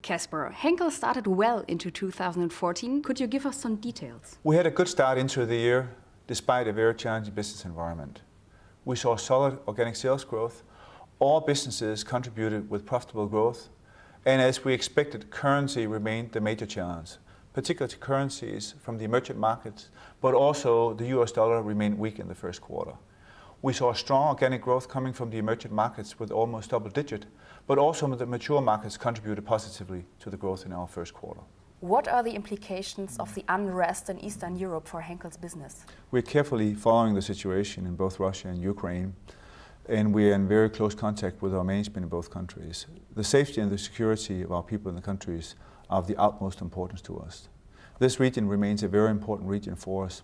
Kasper, Henkel started well into 2014. Could you give us some details? We had a good start into the year, despite a very challenging business environment. We saw solid organic sales growth. All businesses contributed with profitable growth. And as we expected, currency remained the major challenge, particularly currencies from the emerging markets, but also the US dollar remained weak in the first quarter. We saw strong organic growth coming from the emerging markets with almost double digit, but also the mature markets contributed positively to the growth in our first quarter. What are the implications of the unrest in Eastern Europe for Henkel's business? We're carefully following the situation in both Russia and Ukraine, and we are in very close contact with our management in both countries. The safety and the security of our people in the countries are of the utmost importance to us. This region remains a very important region for us,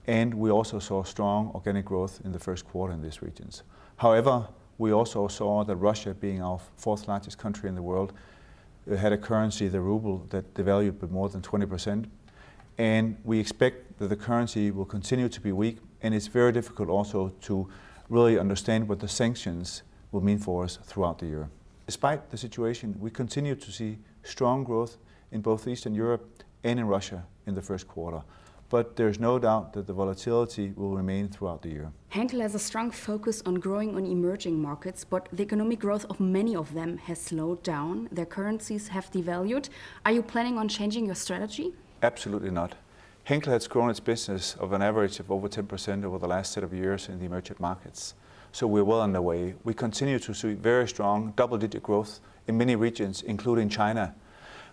and we also saw strong organic growth in the first quarter in these regions. However, we also saw that Russia, being our fourth largest country in the world, had a currency, the ruble, that devalued by more than 20%. And we expect that the currency will continue to be weak, and it's very difficult also to really understand what the sanctions will mean for us throughout the year. Despite the situation, we continue to see strong growth in both Eastern Europe and in Russia in the first quarter. But there's no doubt that the volatility will remain throughout the year. Henkel has a strong focus on growing on emerging markets, but the economic growth of many of them has slowed down. Their currencies have devalued. Are you planning on changing your strategy? Absolutely not. Henkel has grown its business of an average of over 10% over the last set of years in the emerging markets. So we're well underway. We continue to see very strong double-digit growth in many regions, including China.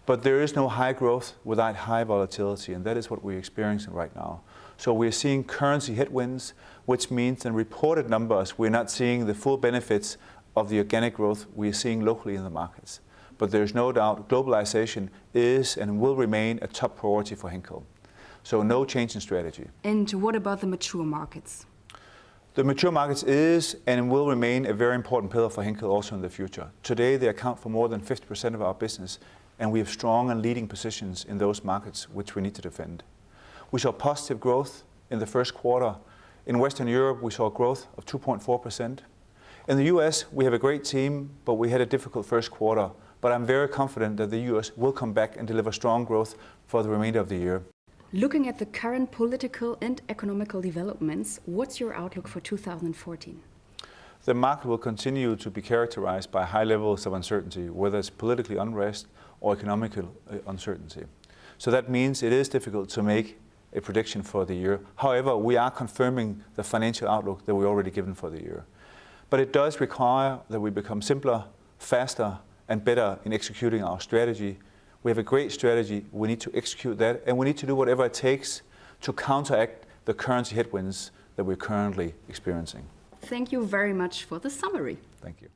But there is no high growth without high volatility, and that is what we're experiencing right now. So we're seeing currency headwinds, which means in reported numbers, we're not seeing the full benefits of the organic growth we're seeing locally in the markets. But there's no doubt globalization is and will remain a top priority for Henkel. So no change in strategy. And what about the mature markets? The mature markets is and will remain a very important pillar for Henkel also in the future. Today they account for more than 50% of our business, and we have strong and leading positions in those markets which we need to defend. We saw positive growth in the first quarter. In Western Europe, we saw growth of 2.4%. In the US, we have a great team, but we had a difficult first quarter. But I'm very confident that the US will come back and deliver strong growth for the remainder of the year. Looking at the current political and economical developments, what's your outlook for 2014? The market will continue to be characterized by high levels of uncertainty, whether it's politically unrest or economical uncertainty. So that means it is difficult to make a prediction for the year. However, we are confirming the financial outlook that we already given for the year. But it does require that we become simpler, faster, and better in executing our strategy. We have a great strategy. We need to execute that, and we need to do whatever it takes to counteract the currency headwinds that we're currently experiencing. Thank you very much for the summary. Thank you.